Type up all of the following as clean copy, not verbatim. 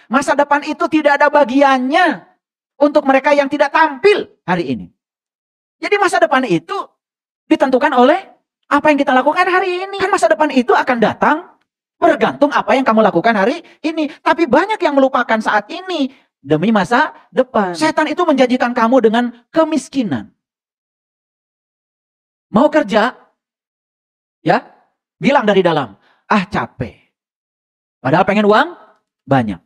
Masa depan itu tidak ada bagiannya untuk mereka yang tidak tampil hari ini. Jadi masa depan itu ditentukan oleh apa yang kita lakukan hari ini. Kan masa depan itu akan datang bergantung apa yang kamu lakukan hari ini. Tapi banyak yang melupakan saat ini demi masa depan. Setan itu menjanjikan kamu dengan kemiskinan. Mau kerja? Ya, bilang dari dalam, capek. Padahal pengen uang banyak.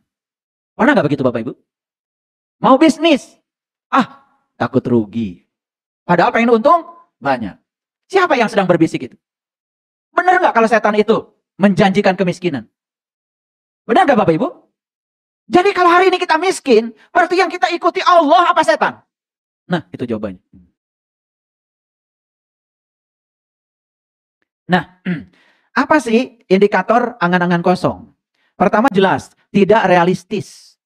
Pernah nggak begitu Bapak Ibu? Mau bisnis? Takut rugi. Padahal pengen untung banyak. Siapa yang sedang berbisik itu? Benar nggak kalau setan itu menjanjikan kemiskinan? Benar nggak Bapak Ibu? Jadi kalau hari ini kita miskin, berarti yang kita ikuti Allah apa setan? Nah, itu jawabannya. Nah, apa sih indikator angan-angan kosong? Pertama jelas, tidak realistis.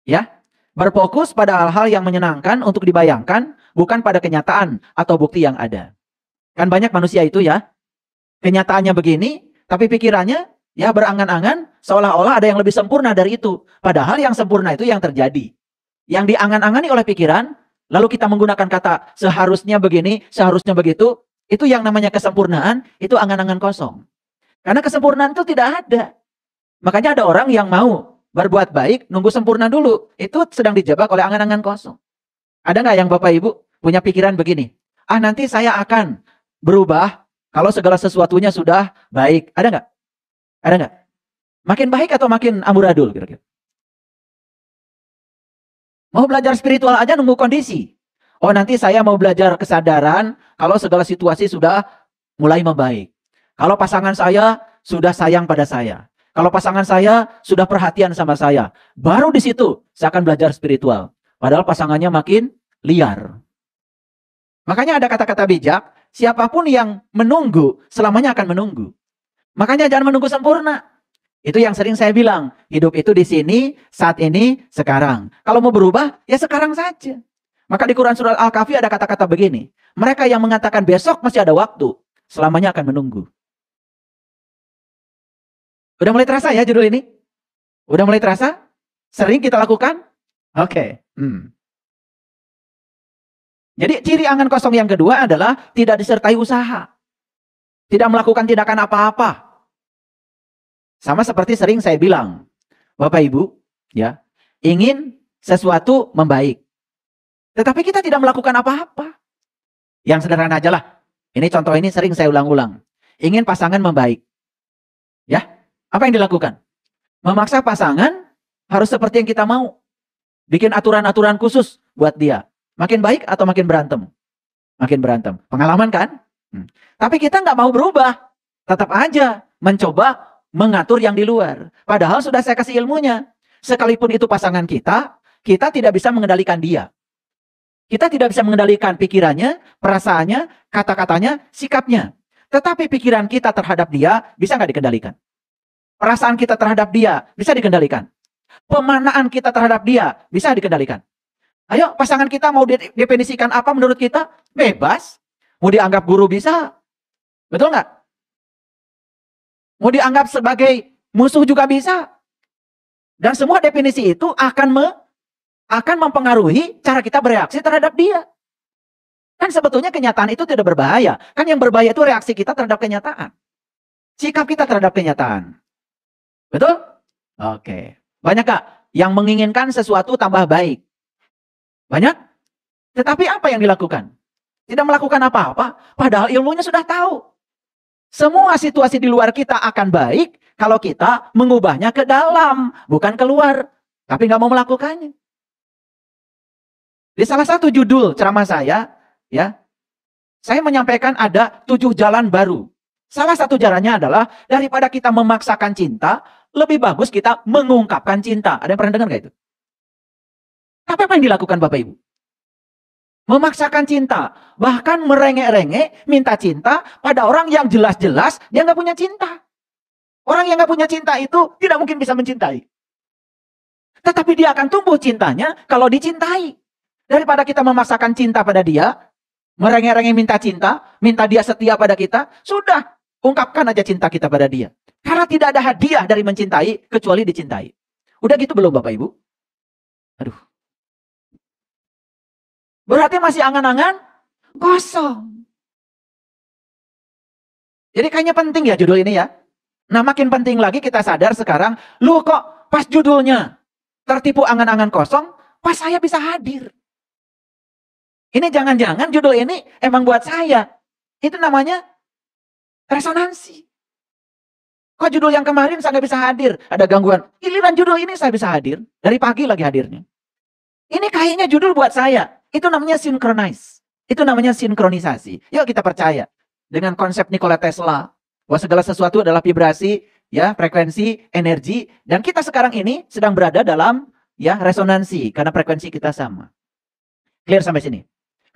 Ya, berfokus pada hal-hal yang menyenangkan untuk dibayangkan, bukan pada kenyataan atau bukti yang ada. Kan banyak manusia itu ya, kenyataannya begini, tapi pikirannya ya berangan-angan, seolah-olah ada yang lebih sempurna dari itu. Padahal yang sempurna itu yang terjadi. Yang diangan-angani oleh pikiran, lalu kita menggunakan kata seharusnya begini, seharusnya begitu, itu yang namanya kesempurnaan, itu angan-angan kosong. Karena kesempurnaan itu tidak ada. Makanya ada orang yang mau berbuat baik, nunggu sempurna dulu. Itu sedang dijebak oleh angan-angan kosong. Ada nggak yang Bapak Ibu punya pikiran begini? Nanti saya akan berubah kalau segala sesuatunya sudah baik. Ada nggak? Ada nggak? Makin baik atau makin amburadul kira-kira? Mau belajar spiritual aja nunggu kondisi. Nanti saya mau belajar kesadaran kalau segala situasi sudah mulai membaik. Kalau pasangan saya sudah sayang pada saya. Kalau pasangan saya sudah perhatian sama saya. Baru di situ saya akan belajar spiritual. Padahal pasangannya makin liar. Makanya ada kata-kata bijak, siapapun yang menunggu, selamanya akan menunggu. Makanya jangan menunggu sempurna. Itu yang sering saya bilang, hidup itu di sini, saat ini, sekarang. Kalau mau berubah, ya sekarang saja. Maka di Quran Surat Al-Kahfi ada kata-kata begini, mereka yang mengatakan besok masih ada waktu, selamanya akan menunggu. Udah mulai terasa ya judul ini? Udah mulai terasa? Sering kita lakukan? Oke. Jadi ciri angan kosong yang kedua adalah tidak disertai usaha. Tidak melakukan tindakan apa-apa. Sama seperti sering saya bilang, Bapak Ibu, ya, ingin sesuatu membaik. Tetapi kita tidak melakukan apa-apa. Yang sederhana aja lah. Ini contoh ini sering saya ulang-ulang. Ingin pasangan membaik. Ya, apa yang dilakukan? Memaksa pasangan harus seperti yang kita mau. Bikin aturan-aturan khusus buat dia. Makin baik atau makin berantem? Makin berantem. Pengalaman kan? Tapi kita nggak mau berubah. Tetap aja mencoba mengatur yang di luar. Padahal sudah saya kasih ilmunya. Sekalipun itu pasangan kita, kita tidak bisa mengendalikan dia. Kita tidak bisa mengendalikan pikirannya, perasaannya, kata-katanya, sikapnya. Tetapi pikiran kita terhadap dia bisa nggak dikendalikan? Perasaan kita terhadap dia bisa dikendalikan. Pemanaan kita terhadap dia bisa dikendalikan. Ayo pasangan kita mau definisikan apa menurut kita? Bebas. Mau dianggap guru bisa. Betul nggak? Mau dianggap sebagai musuh juga bisa. Dan semua definisi itu akan mempengaruhi cara kita bereaksi terhadap dia. Kan sebetulnya kenyataan itu tidak berbahaya. Kan yang berbahaya itu reaksi kita terhadap kenyataan. Sikap kita terhadap kenyataan. Betul? Oke. Banyak gak yang menginginkan sesuatu tambah baik? Banyak? Tetapi apa yang dilakukan? Tidak melakukan apa-apa. Padahal ilmunya sudah tahu. Semua situasi di luar kita akan baik kalau kita mengubahnya ke dalam. Bukan keluar. Tapi gak mau melakukannya. Di salah satu judul ceramah saya, ya, saya menyampaikan ada 7 jalan baru. Salah satu jalannya adalah daripada kita memaksakan cinta, lebih bagus kita mengungkapkan cinta. Ada yang pernah dengar gak itu? Apa yang dilakukan Bapak Ibu? Memaksakan cinta, bahkan merengek-rengek minta cinta pada orang yang jelas-jelas dia nggak punya cinta. Orang yang nggak punya cinta itu tidak mungkin bisa mencintai. Tetapi dia akan tumbuh cintanya kalau dicintai. Daripada kita memaksakan cinta pada dia, merengek-rengek minta cinta, minta dia setia pada kita, sudah, ungkapkan aja cinta kita pada dia. Karena tidak ada hadiah dari mencintai, kecuali dicintai. Udah gitu belum Bapak Ibu? Aduh. Berarti masih angan-angan kosong. Jadi kayaknya penting ya judul ini ya. Nah makin penting lagi kita sadar sekarang, lu kok pas judulnya tertipu angan-angan kosong, pas saya bisa hadir. Ini jangan-jangan judul ini emang buat saya. Itu namanya resonansi. Kok judul yang kemarin saya nggak bisa hadir? Ada gangguan. Giliran judul ini saya bisa hadir. Dari pagi lagi hadirnya. Ini kayaknya judul buat saya. Itu namanya synchronize. Itu namanya sinkronisasi. Yuk kita percaya. Dengan konsep Nikola Tesla. Bahwa segala sesuatu adalah vibrasi, ya, frekuensi, energi. Dan kita sekarang ini sedang berada dalam ya resonansi. Karena frekuensi kita sama. Clear sampai sini?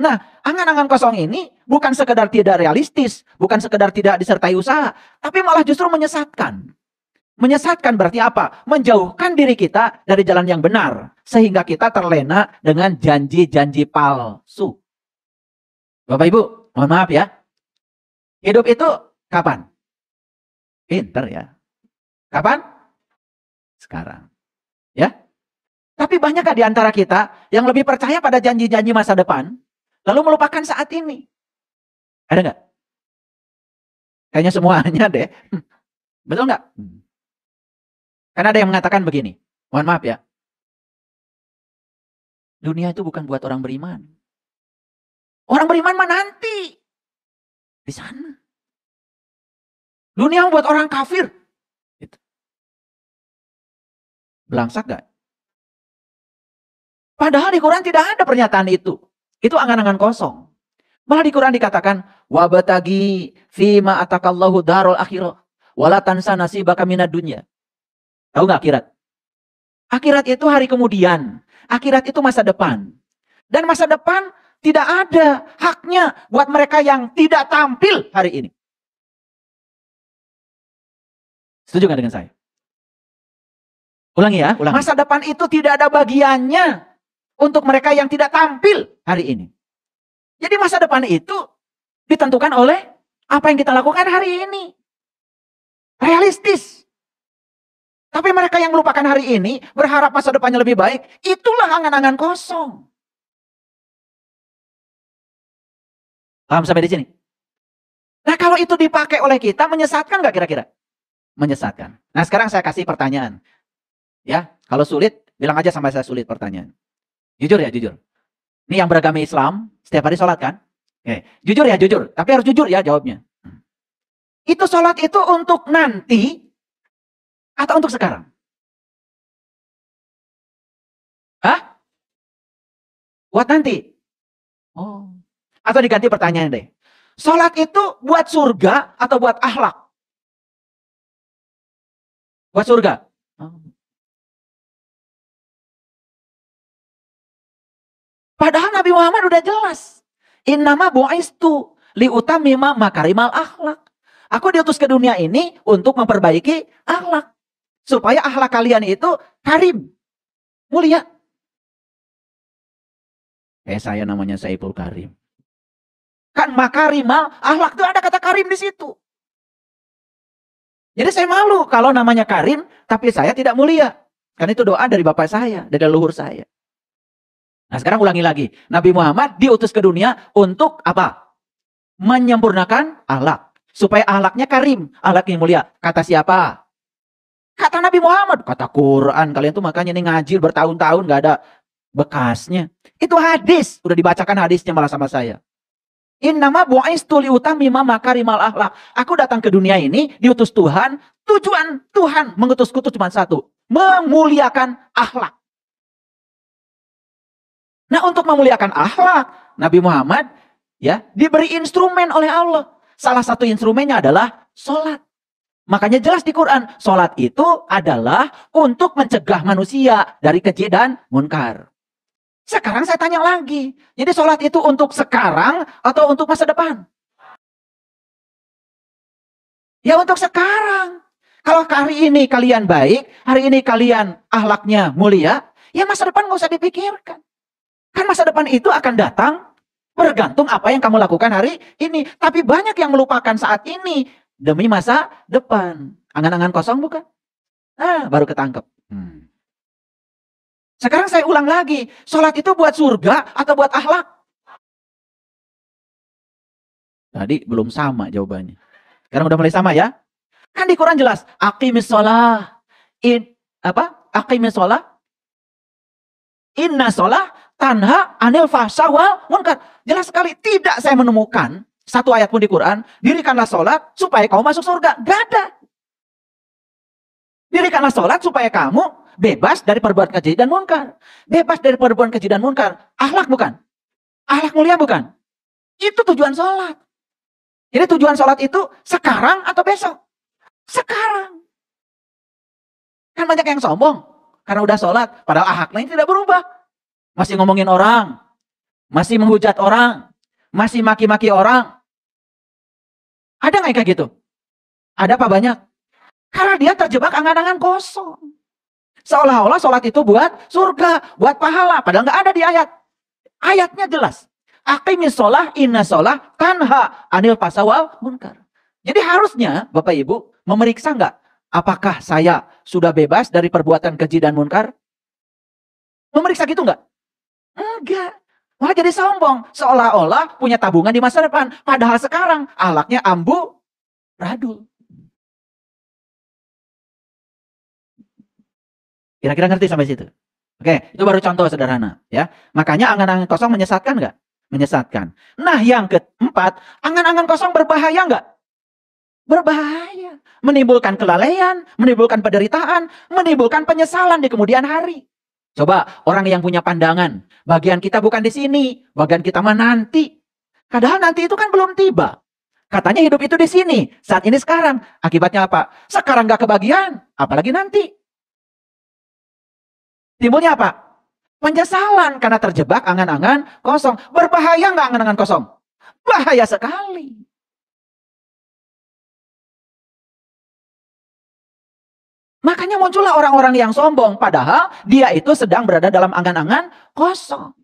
Nah, angan-angan kosong ini bukan sekedar tidak realistis, bukan sekedar tidak disertai usaha, tapi malah justru menyesatkan. Menyesatkan berarti apa? Menjauhkan diri kita dari jalan yang benar, sehingga kita terlena dengan janji-janji palsu. Bapak Ibu, mohon maaf ya. Hidup itu kapan? Pinter ya. Kapan? Sekarang. Ya. Tapi banyakkah di antara kita yang lebih percaya pada janji-janji masa depan, lalu melupakan saat ini? Ada nggak? Kayaknya semuanya deh. Betul nggak? Karena ada yang mengatakan begini. Mohon maaf ya. Dunia itu bukan buat orang beriman. Orang beriman mah nanti. Di sana. Dunia buat orang kafir. Gitu. Belangsak nggak? Padahal di Quran tidak ada pernyataan itu. Itu angan-angan kosong. Malah di Quran dikatakan, wabtaghi fima atakallahu darul akhirah wala tansa nasibaka minad dunya. Tahu nggak akhirat? Akhirat itu hari kemudian. Akhirat itu masa depan. Dan masa depan tidak ada haknya buat mereka yang tidak tampil hari ini. Setuju nggak dengan saya? Ulangi ya, ulangi. Masa depan itu tidak ada bagiannya untuk mereka yang tidak tampil hari ini. Jadi masa depan itu ditentukan oleh apa yang kita lakukan hari ini. Realistis. Tapi mereka yang melupakan hari ini, berharap masa depannya lebih baik, itulah angan-angan kosong. Paham sampai di sini? Nah kalau itu dipakai oleh kita, menyesatkan nggak kira-kira? Menyesatkan. Nah sekarang saya kasih pertanyaan. Ya, kalau sulit, bilang aja sampai saya sulit pertanyaan. Jujur ya, jujur. Ini yang beragama Islam, setiap hari sholat kan? Oke. Jujur ya, jujur. Tapi harus jujur ya jawabnya. Itu sholat itu untuk nanti atau untuk sekarang? Hah? Buat nanti? Oh. Atau diganti pertanyaan deh. Sholat itu buat surga atau buat akhlak? Buat surga. Oh. Padahal Nabi Muhammad udah jelas. Innama bu'istu liutamima makarimal akhlak. Aku diutus ke dunia ini untuk memperbaiki akhlak. Supaya akhlak kalian itu karim. Mulia. Saya namanya Saiful Karim. Kan makarimal akhlak itu ada kata karim di situ. Jadi saya malu kalau namanya karim, tapi saya tidak mulia. Kan itu doa dari bapak saya, dari leluhur saya. Nah sekarang ulangi lagi. Nabi Muhammad diutus ke dunia untuk apa? Menyempurnakan akhlak. Supaya akhlaknya karim, akhlaknya mulia. Kata siapa? Kata Nabi Muhammad. Kata Quran. Kalian tuh makanya ini ngaji bertahun-tahun gak ada bekasnya. Itu hadis. Udah dibacakan hadisnya malah sama saya. Innama bu'istu liutamima makarimal akhlak. Aku datang ke dunia ini diutus Tuhan. Tujuan Tuhan mengutusku itu cuma satu. Memuliakan akhlak. Nah untuk memuliakan akhlak, Nabi Muhammad ya diberi instrumen oleh Allah. Salah satu instrumennya adalah sholat. Makanya jelas di Quran, sholat itu adalah untuk mencegah manusia dari keji dan munkar. Sekarang saya tanya lagi, jadi sholat itu untuk sekarang atau untuk masa depan? Ya untuk sekarang. Kalau hari ini kalian baik, hari ini kalian akhlaknya mulia, ya masa depan nggak usah dipikirkan. Kan masa depan itu akan datang bergantung apa yang kamu lakukan hari ini. Tapi banyak yang melupakan saat ini demi masa depan. Angan-angan kosong bukan? Baru ketangkep. Sekarang saya ulang lagi. Sholat itu buat surga atau buat akhlak? Tadi belum sama jawabannya. Sekarang udah mulai sama ya. Kan di Quran jelas. Aqimis sholah. Aqimis sholah. Inna sholah tanha anil fahsya wal munkar. Jelas sekali. Tidak saya menemukan satu ayat pun di Quran. Dirikanlah sholat supaya kamu masuk surga. Gak ada. Dirikanlah sholat supaya kamu bebas dari perbuatan keji dan munkar. Bebas dari perbuatan keji dan munkar. Akhlak bukan? Akhlak mulia bukan? Itu tujuan sholat. Jadi tujuan sholat itu sekarang atau besok? Sekarang. Kan banyak yang sombong. Karena udah sholat. Padahal akhlaknya tidak berubah. Masih ngomongin orang. Masih menghujat orang. Masih maki-maki orang. Ada nggak kayak gitu? Ada apa banyak? Karena dia terjebak angan-angan kosong. Seolah-olah sholat itu buat surga, buat pahala. Padahal nggak ada di ayat. Ayatnya jelas. Aqimis sholah, inna sholah, tanha anil pasawal munkar. Jadi harusnya Bapak Ibu memeriksa nggak? Apakah saya sudah bebas dari perbuatan keji dan munkar? Memeriksa gitu nggak? Enggak. Malah jadi sombong. Seolah-olah punya tabungan di masa depan. Padahal sekarang akhlaknya ambu radul. Kira-kira ngerti sampai situ? Oke, itu baru contoh sederhana. Ya, makanya angan-angan kosong menyesatkan nggak? Menyesatkan. Nah, yang keempat, angan-angan kosong berbahaya nggak? Berbahaya. Menimbulkan kelalaian, menimbulkan penderitaan, menimbulkan penyesalan di kemudian hari. Coba orang yang punya pandangan, bagian kita bukan di sini, bagian kita mah nanti. Padahal nanti itu kan belum tiba. Katanya hidup itu di sini, saat ini sekarang. Akibatnya apa? Sekarang nggak kebagian, apalagi nanti. Timbulnya apa? Penyesalan karena terjebak angan-angan kosong. Berbahaya nggak angan-angan kosong? Bahaya sekali. Makanya muncullah orang-orang yang sombong. Padahal dia itu sedang berada dalam angan-angan kosong.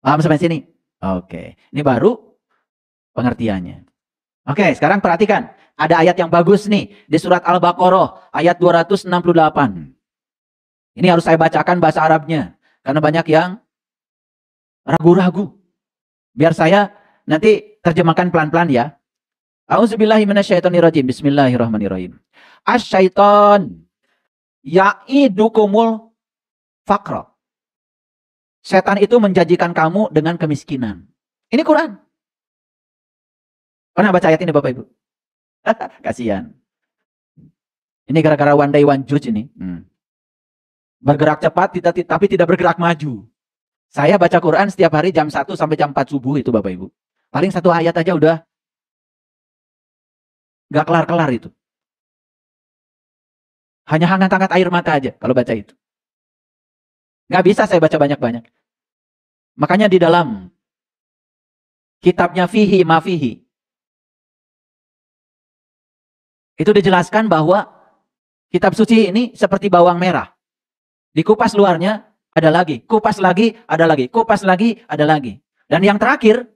Paham sampai sini? Oke. Ini baru pengertiannya. Oke, sekarang perhatikan. Ada ayat yang bagus nih. Di surat Al-Baqarah. Ayat 268. Ini harus saya bacakan bahasa Arabnya. Karena banyak yang ragu-ragu. Biar saya nanti terjemahkan pelan-pelan ya. A'udzubillahi minasyaitonirrajim. Bismillahirrahmanirrahim. Asyaiton ya'idukumul faqra. Setan itu menjanjikan kamu dengan kemiskinan. Ini Quran. Pernah baca ayat ini Bapak Ibu? Kasihan. Ini gara-gara one day one judge ini. Bergerak cepat tapi tidak bergerak maju. Saya baca Quran setiap hari jam 1 sampai jam 4 subuh itu Bapak Ibu. Paling satu ayat aja udah gak kelar-kelar itu. Hanya hangat-hangat air mata aja kalau baca itu. Gak bisa saya baca banyak-banyak. Makanya di dalam kitabnya Fihi Ma Fihi itu dijelaskan bahwa kitab suci ini seperti bawang merah. Dikupas luarnya, ada lagi. Kupas lagi, ada lagi. Kupas lagi, ada lagi. Dan yang terakhir,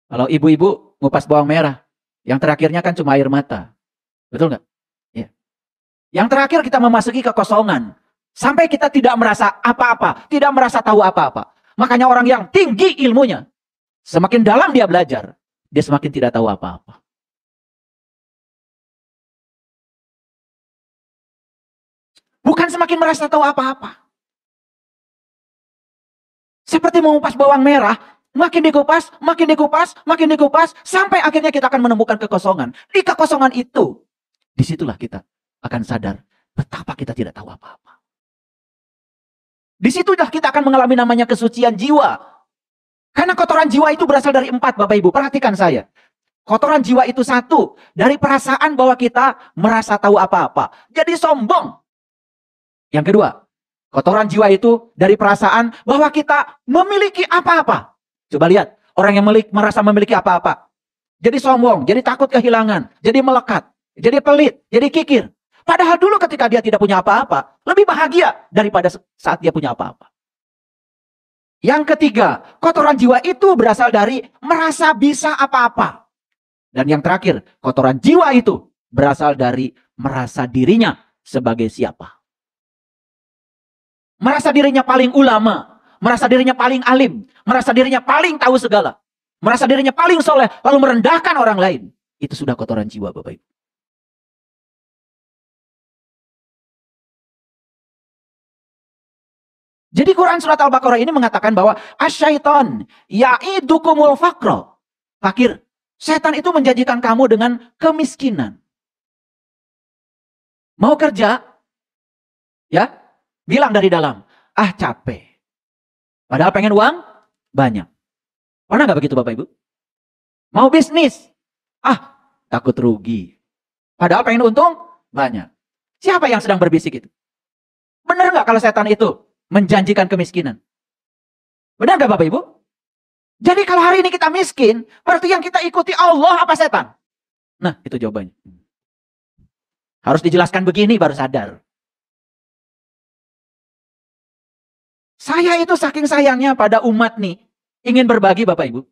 kalau ibu-ibu ngupas bawang merah, yang terakhirnya kan cuma air mata. Betul nggak? Ya. Yang terakhir kita memasuki kekosongan. Sampai kita tidak merasa apa-apa. Tidak merasa tahu apa-apa. Makanya orang yang tinggi ilmunya, semakin dalam dia belajar, dia semakin tidak tahu apa-apa. Bukan semakin merasa tahu apa-apa. Seperti mengupas bawang merah, makin dikupas, makin dikupas, makin dikupas, sampai akhirnya kita akan menemukan kekosongan. Di kekosongan itu, disitulah kita akan sadar betapa kita tidak tahu apa-apa. Disitulah kita akan mengalami namanya kesucian jiwa. Karena kotoran jiwa itu berasal dari 4, Bapak Ibu. Perhatikan saya. Kotoran jiwa itu 1, dari perasaan bahwa kita merasa tahu apa-apa. Jadi sombong. Yang kedua, kotoran jiwa itu dari perasaan bahwa kita memiliki apa-apa. Coba lihat, orang yang merasa memiliki apa-apa. Jadi sombong, jadi takut kehilangan, jadi melekat, jadi pelit, jadi kikir. Padahal dulu ketika dia tidak punya apa-apa, lebih bahagia daripada saat dia punya apa-apa. Yang ketiga, kotoran jiwa itu berasal dari merasa bisa apa-apa. Dan yang terakhir, kotoran jiwa itu berasal dari merasa dirinya sebagai siapa? Merasa dirinya paling ulama, merasa dirinya paling alim, merasa dirinya paling tahu segala, merasa dirinya paling soleh, lalu merendahkan orang lain. Itu sudah kotoran jiwa, Bapak Ibu. Jadi Quran surat Al-Baqarah ini mengatakan bahwa asyaiton ya'idukumul faqra. Fakir, setan itu menjanjikan kamu dengan kemiskinan. Mau kerja? Ya, bilang dari dalam, ah capek. Padahal pengen uang banyak. Pernah nggak begitu Bapak Ibu? Mau bisnis? Ah, takut rugi. Padahal pengen untung banyak. Siapa yang sedang berbisik itu? Benar nggak kalau setan itu menjanjikan kemiskinan? Benar nggak Bapak Ibu? Jadi kalau hari ini kita miskin, berarti yang kita ikuti Allah apa setan? Nah, itu jawabannya. Harus dijelaskan begini baru sadar. Saya itu saking sayangnya pada umat nih, ingin berbagi Bapak Ibu.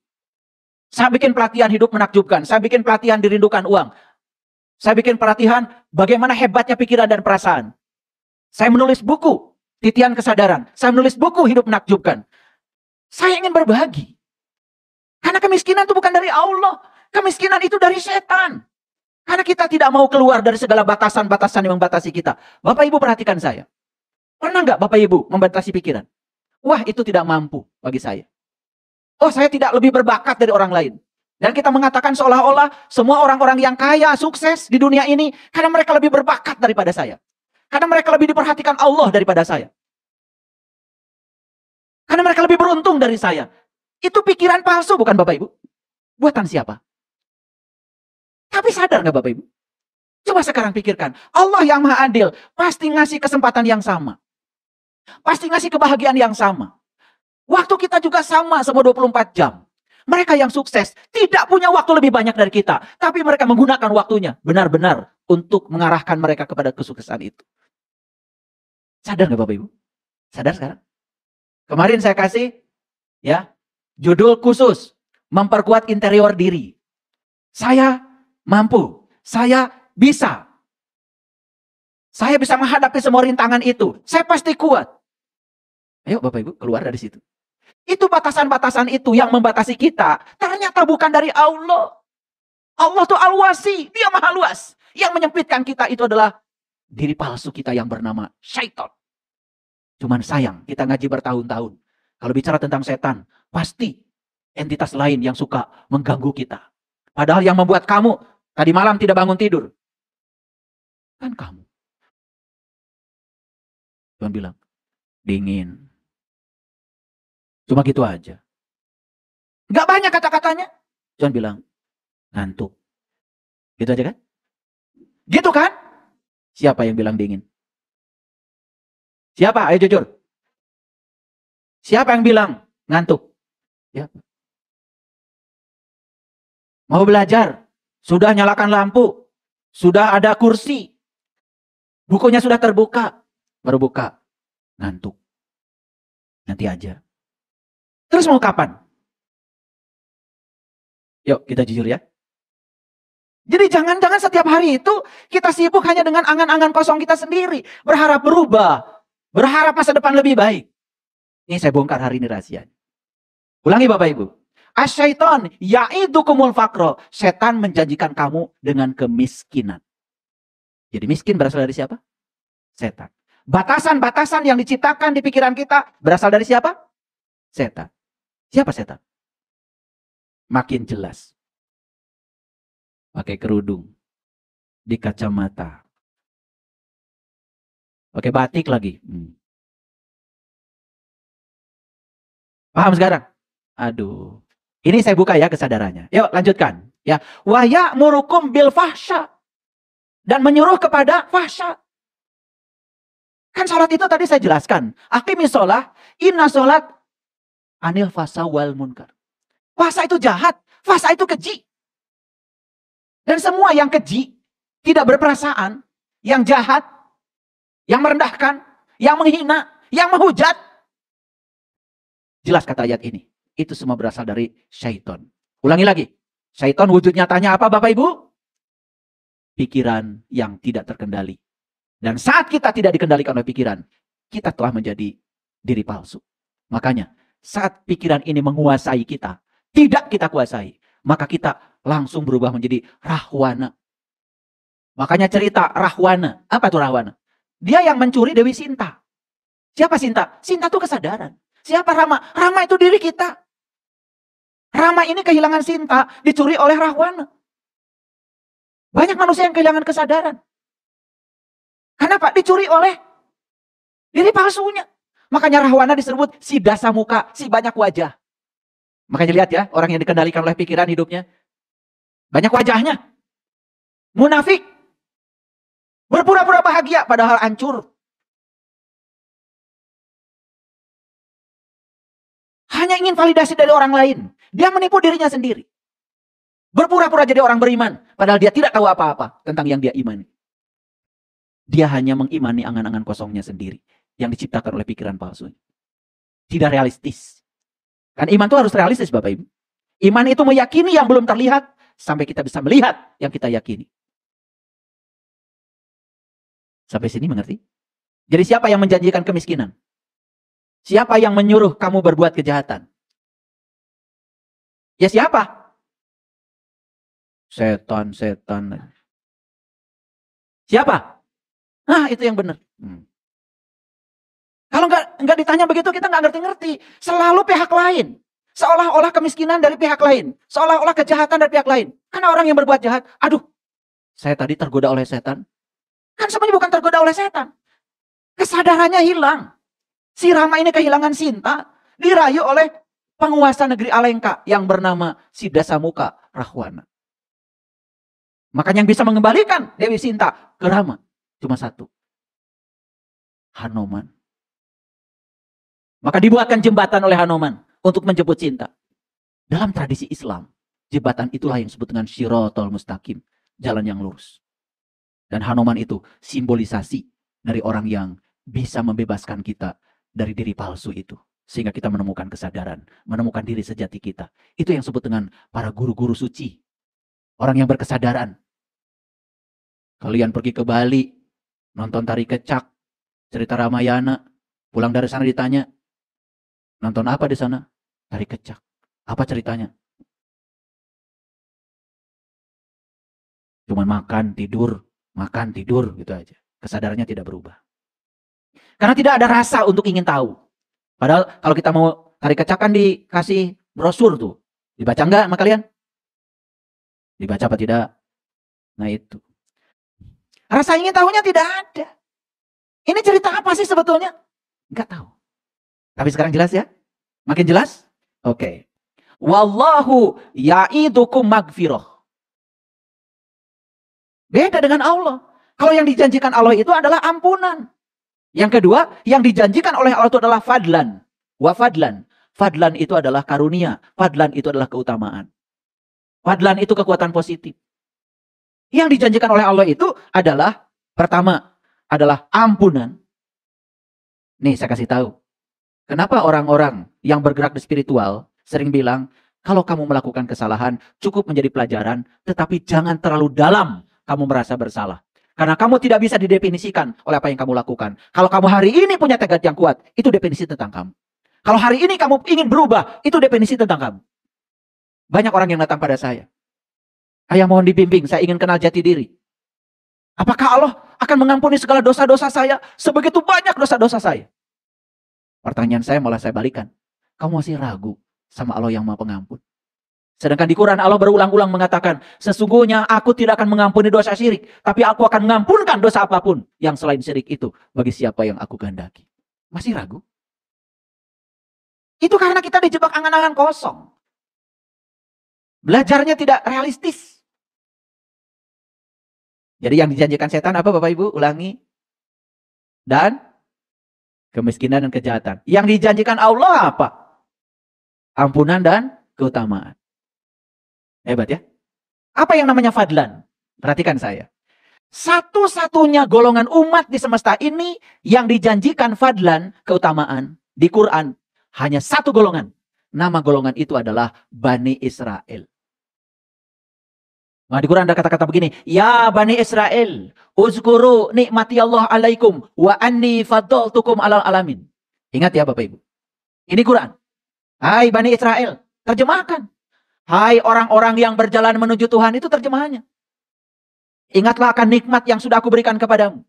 Saya bikin pelatihan hidup menakjubkan, saya bikin pelatihan dirindukan uang. Saya bikin pelatihan bagaimana hebatnya pikiran dan perasaan. Saya menulis buku, titian kesadaran. Saya menulis buku hidup menakjubkan. Saya ingin berbagi. Karena kemiskinan itu bukan dari Allah. Kemiskinan itu dari setan. Karena kita tidak mau keluar dari segala batasan-batasan yang membatasi kita. Bapak Ibu perhatikan saya. Pernah nggak Bapak Ibu membatasi pikiran? Wah, itu tidak mampu bagi saya. Oh, saya tidak lebih berbakat dari orang lain. Dan kita mengatakan seolah-olah semua orang-orang yang kaya, sukses di dunia ini karena mereka lebih berbakat daripada saya. Karena mereka lebih diperhatikan Allah daripada saya. Karena mereka lebih beruntung dari saya. Itu pikiran palsu bukan Bapak Ibu? Buatan siapa? Tapi sadar nggak Bapak Ibu? Coba sekarang pikirkan. Allah yang maha adil pasti ngasih kesempatan yang sama. Pasti ngasih kebahagiaan yang sama. Waktu kita juga sama semua 24 jam. Mereka yang sukses tidak punya waktu lebih banyak dari kita. Tapi mereka menggunakan waktunya benar-benar untuk mengarahkan mereka kepada kesuksesan itu. Sadar nggak Bapak Ibu? Sadar sekarang? Kemarin saya kasih ya judul khusus. Memperkuat interior diri. Saya mampu. Saya bisa. Saya bisa menghadapi semua rintangan itu. Saya pasti kuat. Ayo Bapak Ibu keluar dari situ. Itu batasan-batasan itu yang membatasi kita. Ternyata bukan dari Allah. Allah itu al-wasi. Dia maha luas. Yang menyempitkan kita itu adalah diri palsu kita yang bernama syaitan. Cuman sayang kita ngaji bertahun-tahun. Kalau bicara tentang setan. Pasti entitas lain yang suka mengganggu kita. Padahal yang membuat kamu tadi malam tidak bangun tidur. Kan kamu. Tuhan bilang. Dingin. Cuma gitu aja. Gak banyak kata-katanya. John bilang, ngantuk. Gitu aja kan? Gitu kan? Siapa yang bilang dingin? Siapa? Ayo jujur. Siapa yang bilang ngantuk? Siapa? Mau belajar? Sudah nyalakan lampu. Sudah ada kursi. Bukunya sudah terbuka. Baru buka. Ngantuk. Nanti aja. Terus mau kapan? Yuk kita jujur ya. Jadi jangan-jangan setiap hari itu kita sibuk hanya dengan angan-angan kosong kita sendiri. Berharap berubah. Berharap masa depan lebih baik. Ini saya bongkar hari ini rahasia. Ulangi Bapak Ibu. Asyaiton ya'idukumul faqra. Setan menjanjikan kamu dengan kemiskinan. Jadi miskin berasal dari siapa? Setan. Batasan-batasan yang diciptakan di pikiran kita berasal dari siapa? Setan. Siapa setan? Makin jelas. Pakai kerudung. Di kacamata. Pakai batik lagi. Paham sekarang? Aduh. Ini saya buka ya kesadarannya. Yuk lanjutkan. Ya. Wa ya'murukum bil fahsya. Dan menyuruh kepada fahsya. Kan sholat itu tadi saya jelaskan. Aqimis sholat. Inna sholat. Anil fasa wal munkar. Fasa itu jahat. Fasa itu keji. Dan semua yang keji. Tidak berperasaan. Yang jahat. Yang merendahkan. Yang menghina. Yang menghujat. Jelas kata ayat ini. Itu semua berasal dari syaitan. Ulangi lagi. Syaitan wujud nyatanya apa Bapak Ibu? Pikiran yang tidak terkendali. Dan saat kita tidak dikendalikan oleh pikiran, kita telah menjadi diri palsu. Makanya, saat pikiran ini menguasai kita, tidak kita kuasai, maka kita langsung berubah menjadi Rahwana. Makanya cerita Rahwana. Apa itu Rahwana? Dia yang mencuri Dewi Sinta. Siapa Sinta? Sinta itu kesadaran. Siapa Rama? Rama itu diri kita. Rama ini kehilangan Sinta, dicuri oleh Rahwana. Banyak manusia yang kehilangan kesadaran. Kenapa? Dicuri oleh diri palsunya. Makanya Rahwana disebut si dasa muka, si banyak wajah. Makanya lihat ya, orang yang dikendalikan oleh pikiran hidupnya. Banyak wajahnya. Munafik. Berpura-pura bahagia padahal hancur. Hanya ingin validasi dari orang lain. Dia menipu dirinya sendiri. Berpura-pura jadi orang beriman. Padahal dia tidak tahu apa-apa tentang yang dia imani. Dia hanya mengimani angan-angan kosongnya sendiri. Yang diciptakan oleh pikiran palsu. Tidak realistis. Kan iman itu harus realistis Bapak Ibu. Iman itu meyakini yang belum terlihat. Sampai kita bisa melihat yang kita yakini. Sampai sini mengerti? Jadi siapa yang menjanjikan kemiskinan? Siapa yang menyuruh kamu berbuat kejahatan? Ya siapa? Setan. Siapa? Nah itu yang benar. Kalau nggak ditanya begitu kita nggak ngerti-ngerti. Selalu pihak lain. Seolah-olah kemiskinan dari pihak lain. Seolah-olah kejahatan dari pihak lain. Karena orang yang berbuat jahat, aduh, saya tadi tergoda oleh setan. Kan sebenarnya bukan tergoda oleh setan. Kesadarannya hilang. Si Rama ini kehilangan Sinta, dirayu oleh penguasa negeri Alengka yang bernama si Dasamuka Rahwana. Makanya yang bisa mengembalikan Dewi Sinta ke Rama cuma satu. Hanoman. Maka dibuatkan jembatan oleh Hanoman untuk menjemput Sinta. Dalam tradisi Islam, jembatan itulah yang disebut dengan Shiratal Mustaqim, jalan yang lurus. Dan Hanoman itu simbolisasi dari orang yang bisa membebaskan kita dari diri palsu itu. Sehingga kita menemukan kesadaran, menemukan diri sejati kita. Itu yang disebut dengan para guru-guru suci. Orang yang berkesadaran. Kalian pergi ke Bali, nonton tari kecak, cerita Ramayana, pulang dari sana ditanya, nonton apa di sana? Tari kecak. Apa ceritanya? Cuman makan, tidur, gitu aja. Kesadarannya tidak berubah. Karena tidak ada rasa untuk ingin tahu. Padahal kalau kita mau tarik kecak kan dikasih brosur tuh. Dibaca enggak sama kalian? Dibaca apa tidak? Nah itu. Rasa ingin tahunya tidak ada. Ini cerita apa sih sebetulnya? Enggak tahu. Tapi sekarang jelas ya? Makin jelas? Oke. Wallahu ya'idukum magfirah. Beda dengan Allah. Kalau yang dijanjikan Allah itu adalah ampunan. Yang kedua, yang dijanjikan oleh Allah itu adalah fadlan. Wa fadlan. Fadlan itu adalah karunia. Fadlan itu adalah keutamaan. Fadlan itu kekuatan positif. Yang dijanjikan oleh Allah itu adalah, pertama, adalah ampunan. Nih saya kasih tahu. Kenapa orang-orang yang bergerak di spiritual sering bilang, kalau kamu melakukan kesalahan, cukup menjadi pelajaran, tetapi jangan terlalu dalam kamu merasa bersalah. Karena kamu tidak bisa didefinisikan oleh apa yang kamu lakukan. Kalau kamu hari ini punya tekad yang kuat, itu definisi tentang kamu. Kalau hari ini kamu ingin berubah, itu definisi tentang kamu. Banyak orang yang datang pada saya. Ayah mohon dibimbing, saya ingin kenal jati diri. Apakah Allah akan mengampuni segala dosa-dosa saya? Sebegitu banyak dosa-dosa saya. Pertanyaan saya malah saya balikan. Kamu masih ragu sama Allah yang Maha Pengampun? Sedangkan di Quran Allah berulang-ulang mengatakan, sesungguhnya aku tidak akan mengampuni dosa syirik, tapi aku akan mengampunkan dosa apapun yang selain syirik itu bagi siapa yang aku kehendaki. Masih ragu? Itu karena kita dijebak angan-angan kosong. Belajarnya tidak realistis. Jadi yang dijanjikan setan apa Bapak Ibu? Ulangi. Dan kemiskinan dan kejahatan. Yang dijanjikan Allah apa? Ampunan dan keutamaan. Hebat ya. Apa yang namanya fadlan? Perhatikan saya. Satu-satunya golongan umat di semesta ini yang dijanjikan fadlan, keutamaan, di Quran. Hanya satu golongan. Nama golongan itu adalah Bani Israel. Nah, di Quran ada kata-kata begini, ya Bani Israel, uzkuru nikmati Allah alaikum wa anni faddaltukum alal alamin. Ingat ya Bapak Ibu. Ini Quran. Hai Bani Israel, terjemahkan. Hai orang-orang yang berjalan menuju Tuhan, itu terjemahannya. Ingatlah akan nikmat yang sudah aku berikan kepadamu.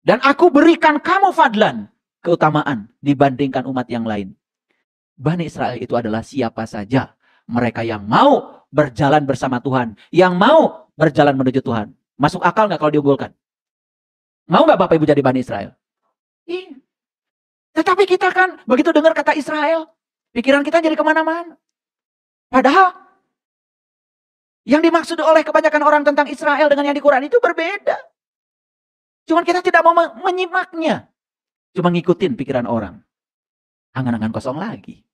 Dan aku berikan kamu fadlan, keutamaan dibandingkan umat yang lain. Bani Israel itu adalah siapa saja. Mereka yang mau berjalan bersama Tuhan. Yang mau berjalan menuju Tuhan. Masuk akal nggak kalau diunggulkan? Mau nggak Bapak Ibu jadi Bani Israel? Iya. Tetapi kita kan begitu dengar kata Israel, pikiran kita jadi kemana-mana. Padahal yang dimaksud oleh kebanyakan orang tentang Israel dengan yang di Quran itu berbeda. Cuman kita tidak mau menyimaknya. Cuma ngikutin pikiran orang. Angan-angan kosong lagi.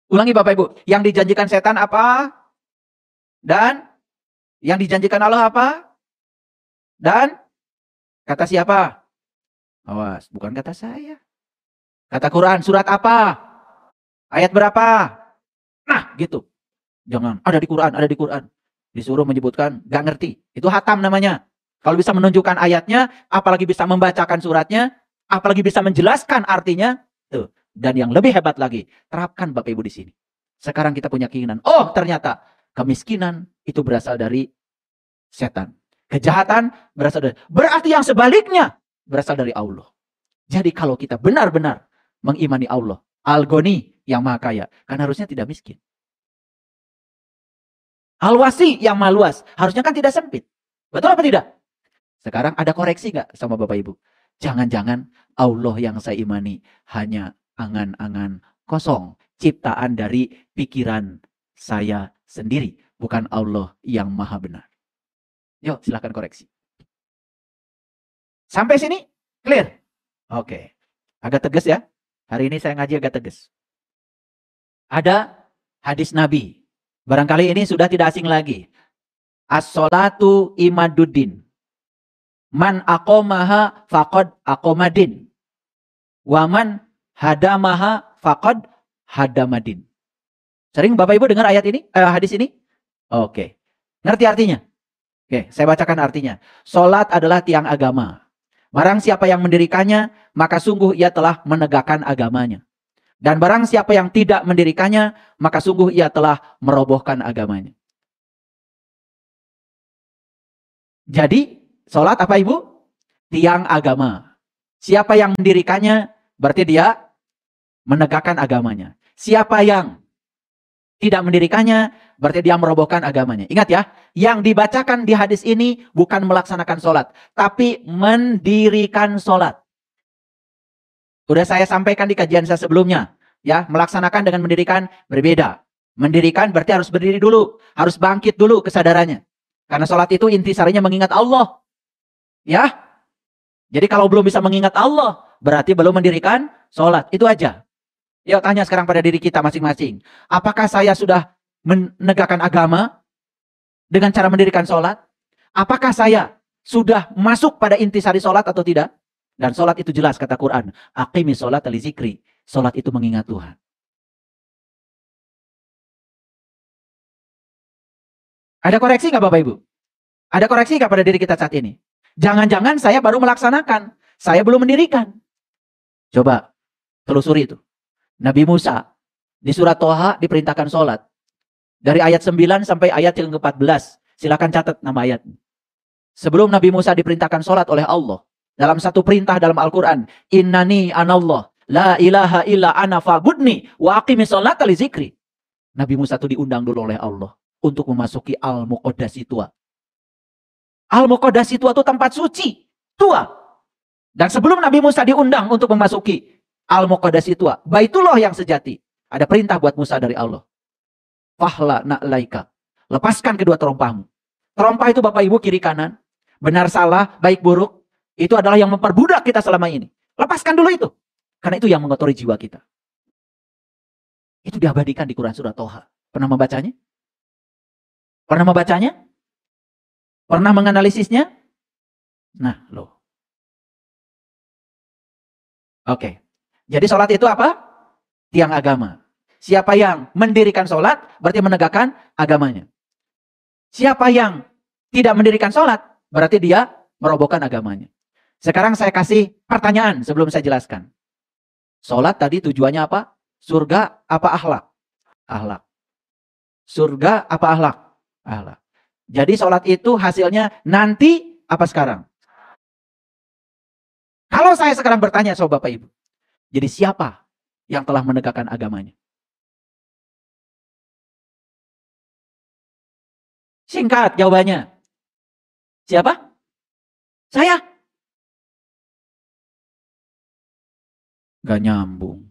Ulangi Bapak Ibu. Yang dijanjikan setan apa? Dan yang dijanjikan Allah apa? Dan kata siapa? Awas, bukan kata saya. Kata Quran, surat apa? Ayat berapa? Nah, gitu. Jangan, ada di Quran, ada di Quran. Disuruh menyebutkan, gak ngerti. Itu hatam namanya. Kalau bisa menunjukkan ayatnya, apalagi bisa membacakan suratnya, apalagi bisa menjelaskan artinya, tuh. Dan yang lebih hebat lagi, terapkan Bapak Ibu di sini. Sekarang kita punya keinginan. Oh, ternyata kemiskinan itu berasal dari setan. Kejahatan berasal dari. Berarti yang sebaliknya berasal dari Allah. Jadi kalau kita benar-benar mengimani Allah, Al-Ghani yang maha kaya, kan harusnya tidak miskin. Al-Wasi yang maha luas, harusnya kan tidak sempit. Betul apa tidak? Sekarang ada koreksi nggak sama Bapak Ibu? Jangan-jangan Allah yang saya imani hanya angan-angan kosong, ciptaan dari pikiran saya sendiri, bukan Allah yang maha benar. Yuk, silahkan koreksi. Sampai sini clear? Oke. Agak tegas ya. Hari ini saya ngaji agak tegas. Ada hadis Nabi. Barangkali ini sudah tidak asing lagi. As-sholatu imaduddin. Man aqomaha faqad aqomadin. Waman hadamaha faqad hadamadin. Sering Bapak Ibu dengar ayat ini? Hadis ini? Oke. Ngerti artinya? Oke, saya bacakan artinya. Salat adalah tiang agama. Barang siapa yang mendirikannya, maka sungguh ia telah menegakkan agamanya. Dan barang siapa yang tidak mendirikannya, maka sungguh ia telah merobohkan agamanya. Jadi, salat apa Ibu? Tiang agama. Siapa yang mendirikannya, berarti dia menegakkan agamanya. Siapa yang tidak mendirikannya, berarti dia merobohkan agamanya. Ingat ya, yang dibacakan di hadis ini bukan melaksanakan sholat, tapi mendirikan sholat. Udah saya sampaikan di kajian saya sebelumnya. Ya, melaksanakan dengan mendirikan berbeda. Mendirikan berarti harus berdiri dulu. Harus bangkit dulu kesadarannya. Karena sholat itu intisarinya mengingat Allah. Ya. Jadi kalau belum bisa mengingat Allah, berarti belum mendirikan sholat. Itu aja. Yuk tanya sekarang pada diri kita masing-masing. Apakah saya sudah menegakkan agama dengan cara mendirikan sholat? Apakah saya sudah masuk pada intisari sholat atau tidak? Dan sholat itu jelas kata Quran. Aqimi sholat li zikri. Sholat itu mengingat Tuhan. Ada koreksi nggak Bapak Ibu? Ada koreksi nggak pada diri kita saat ini? Jangan-jangan saya baru melaksanakan. Saya belum mendirikan. Coba telusuri itu. Nabi Musa di surat Toha diperintahkan sholat. Dari ayat 9 sampai ayat yang ke-14. Silakan catat nama ayat. Sebelum Nabi Musa diperintahkan sholat oleh Allah. Dalam satu perintah dalam Al-Quran. Innani anallah. La ilaha illa ana fa'budni. Wa aqimi sholata li zikri. Nabi Musa itu diundang dulu oleh Allah. Untuk memasuki Al-Muqaddasi tua. Al-Muqaddasi tua itu tempat suci. Tua. Dan sebelum Nabi Musa diundang untuk memasuki Al-Muqaddasi tua. Baitullah yang sejati. Ada perintah buat Musa dari Allah. Fahla na'laika. Lepaskan kedua terompahmu. Terompah itu Bapak Ibu kiri kanan. Benar salah, baik buruk. Itu adalah yang memperbudak kita selama ini. Lepaskan dulu itu. Karena itu yang mengotori jiwa kita. Itu diabadikan di Quran Surah Toha. Pernah membacanya? Pernah membacanya? Pernah menganalisisnya? Nah, loh. Oke. Jadi sholat itu apa? Tiang agama. Siapa yang mendirikan sholat, berarti menegakkan agamanya. Siapa yang tidak mendirikan sholat, berarti dia merobohkan agamanya. Sekarang saya kasih pertanyaan sebelum saya jelaskan. Sholat tadi tujuannya apa? Surga apa akhlak? Akhlak. Surga apa akhlak? Akhlak. Jadi sholat itu hasilnya nanti apa sekarang? Kalau saya sekarang bertanya sama Bapak Ibu, jadi siapa yang telah menegakkan agamanya? Singkat jawabannya. Siapa? Saya. Gak nyambung.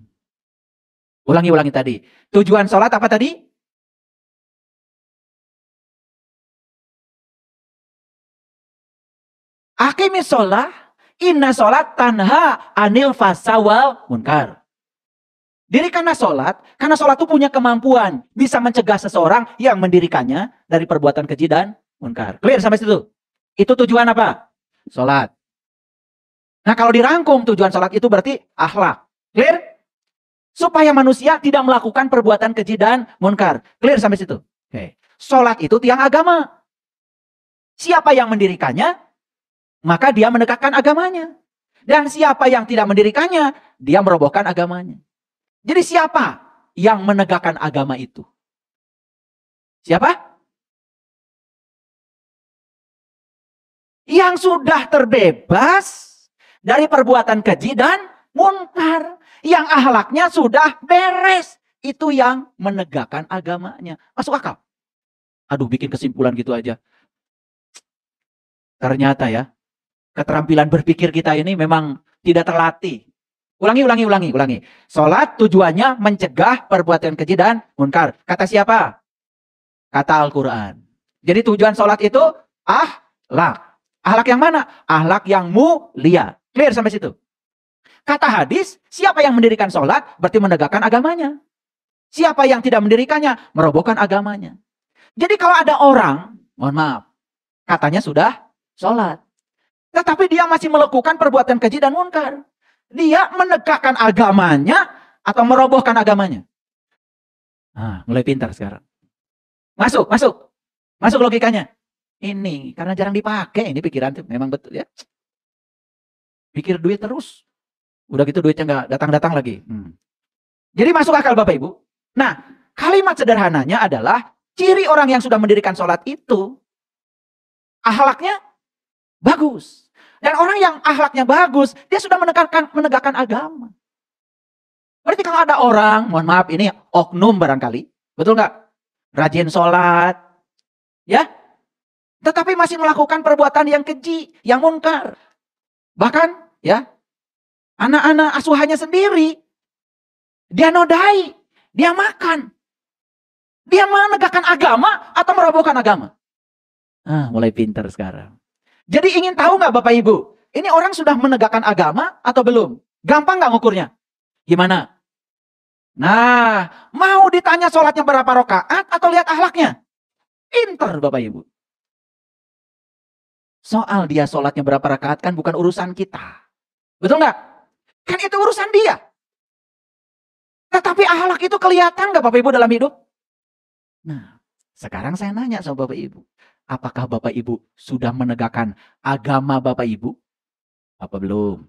Ulangi tadi. Tujuan sholat apa tadi? Aqimis sholat, inna sholat tanha anil fasawal munkar. Dirikanlah sholat, karena sholat itu punya kemampuan bisa mencegah seseorang yang mendirikannya dari perbuatan keji dan munkar. Clear sampai situ? Itu tujuan apa? Sholat. Nah kalau dirangkum tujuan sholat itu berarti akhlak. Clear? Supaya manusia tidak melakukan perbuatan keji dan munkar. Clear sampai situ? Oke. Sholat itu tiang agama. Siapa yang mendirikannya, maka dia menegakkan agamanya. Dan siapa yang tidak mendirikannya, dia merobohkan agamanya. Jadi siapa yang menegakkan agama itu? Siapa? Yang sudah terbebas dari perbuatan keji dan munkar. Yang akhlaknya sudah beres. Itu yang menegakkan agamanya. Masuk akal? Aduh, bikin kesimpulan gitu aja. Ternyata ya, keterampilan berpikir kita ini memang tidak terlatih. Ulangi. Sholat tujuannya mencegah perbuatan keji dan munkar. Kata siapa? Kata Al-Quran. Jadi tujuan sholat itu akhlak. Akhlak yang mana? Akhlak yang mulia. Clear sampai situ? Kata hadis, siapa yang mendirikan sholat berarti menegakkan agamanya. Siapa yang tidak mendirikannya, merobohkan agamanya. Jadi kalau ada orang, mohon maaf, katanya sudah sholat. Tetapi dia masih melakukan perbuatan keji dan munkar. Dia menegakkan agamanya atau merobohkan agamanya? Nah, mulai pintar sekarang. Masuk logikanya. Ini karena jarang dipakai ini pikiran tuh memang betul ya. Pikir duit terus. Udah gitu duitnya nggak datang-datang lagi. Jadi masuk akal Bapak Ibu. Nah, kalimat sederhananya adalah ciri orang yang sudah mendirikan sholat itu akhlaknya bagus. Dan orang yang akhlaknya bagus, dia sudah menegakkan agama. Berarti kalau ada orang, mohon maaf ini oknum barangkali, betul nggak? Rajin sholat, ya, tetapi masih melakukan perbuatan yang keji, yang munkar. Bahkan, ya, anak-anak asuhannya sendiri, dia nodai, dia makan. Dia menegakkan agama atau merobohkan agama? Mulai pintar sekarang. Jadi ingin tahu nggak Bapak Ibu? Ini orang sudah menegakkan agama atau belum? Gampang nggak ngukurnya? Gimana? Nah, mau ditanya sholatnya berapa rakaat atau lihat akhlaknya? Pintar Bapak Ibu. Soal dia sholatnya berapa rakaat kan bukan urusan kita. Betul nggak? Kan itu urusan dia. Tetapi akhlak itu kelihatan nggak Bapak Ibu dalam hidup? Nah, sekarang saya nanya sama Bapak Ibu. Apakah Bapak Ibu sudah menegakkan agama Bapak Ibu? Apa belum?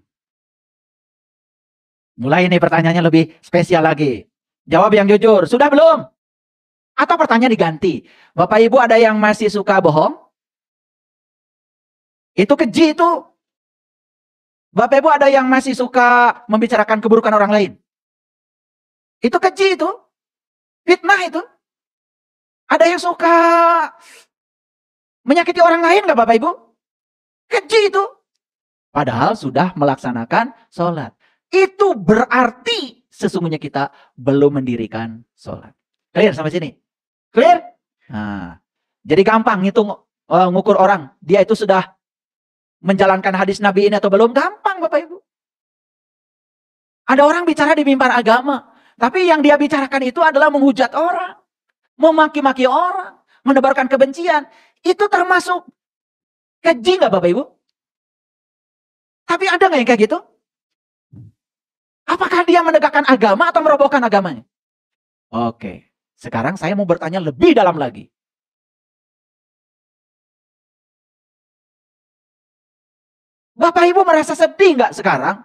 Mulai ini pertanyaannya lebih spesial lagi. Jawab yang jujur. Sudah belum? Atau pertanyaan diganti. Bapak Ibu ada yang masih suka bohong? Itu keji itu. Bapak Ibu ada yang masih suka membicarakan keburukan orang lain? Itu keji itu. Fitnah itu. Ada yang suka menyakiti orang lain nggak Bapak Ibu? Keji itu. Padahal sudah melaksanakan sholat. Itu berarti sesungguhnya kita belum mendirikan sholat. Clear sampai sini? Clear? Nah, jadi gampang ngitung ngukur orang. Dia itu sudah menjalankan hadis Nabi ini atau belum? Gampang Bapak Ibu. Ada orang bicara di mimbar agama. Tapi yang dia bicarakan itu adalah menghujat orang. Memaki-maki orang. Menebarkan kebencian. Itu termasuk keji nggak Bapak Ibu? Tapi ada nggak yang kayak gitu? Apakah dia menegakkan agama atau merobohkan agamanya? Oke, sekarang saya mau bertanya lebih dalam lagi. Bapak Ibu merasa sedih nggak sekarang?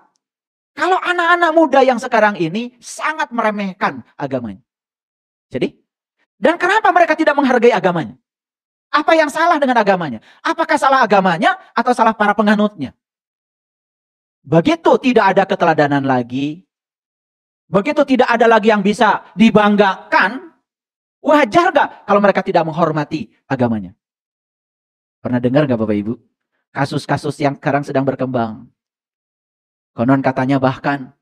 Kalau anak-anak muda yang sekarang ini sangat meremehkan agamanya. Jadi, dan kenapa mereka tidak menghargai agamanya? Apa yang salah dengan agamanya? Apakah salah agamanya atau salah para penganutnya? Begitu tidak ada keteladanan lagi, begitu tidak ada lagi yang bisa dibanggakan, wajar gak kalau mereka tidak menghormati agamanya? Pernah dengar gak Bapak Ibu? Kasus-kasus yang sekarang sedang berkembang. Konon katanya bahkan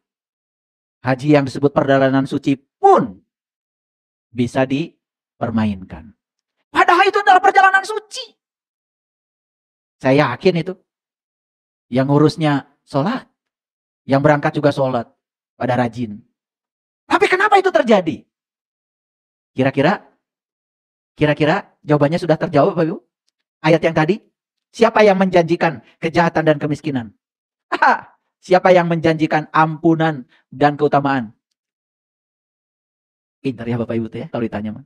haji yang disebut perjalanan suci pun bisa dipermainkan. Padahal itu adalah perjalanan suci. Saya yakin itu. Yang ngurusnya sholat. Yang berangkat juga sholat. Pada rajin. Tapi kenapa itu terjadi? Kira-kira jawabannya sudah terjawab Bapak Ibu? Ayat yang tadi. Siapa yang menjanjikan kejahatan dan kemiskinan? Siapa yang menjanjikan ampunan dan keutamaan? Pintar ya Bapak Ibu tuh ya kalau ditanya.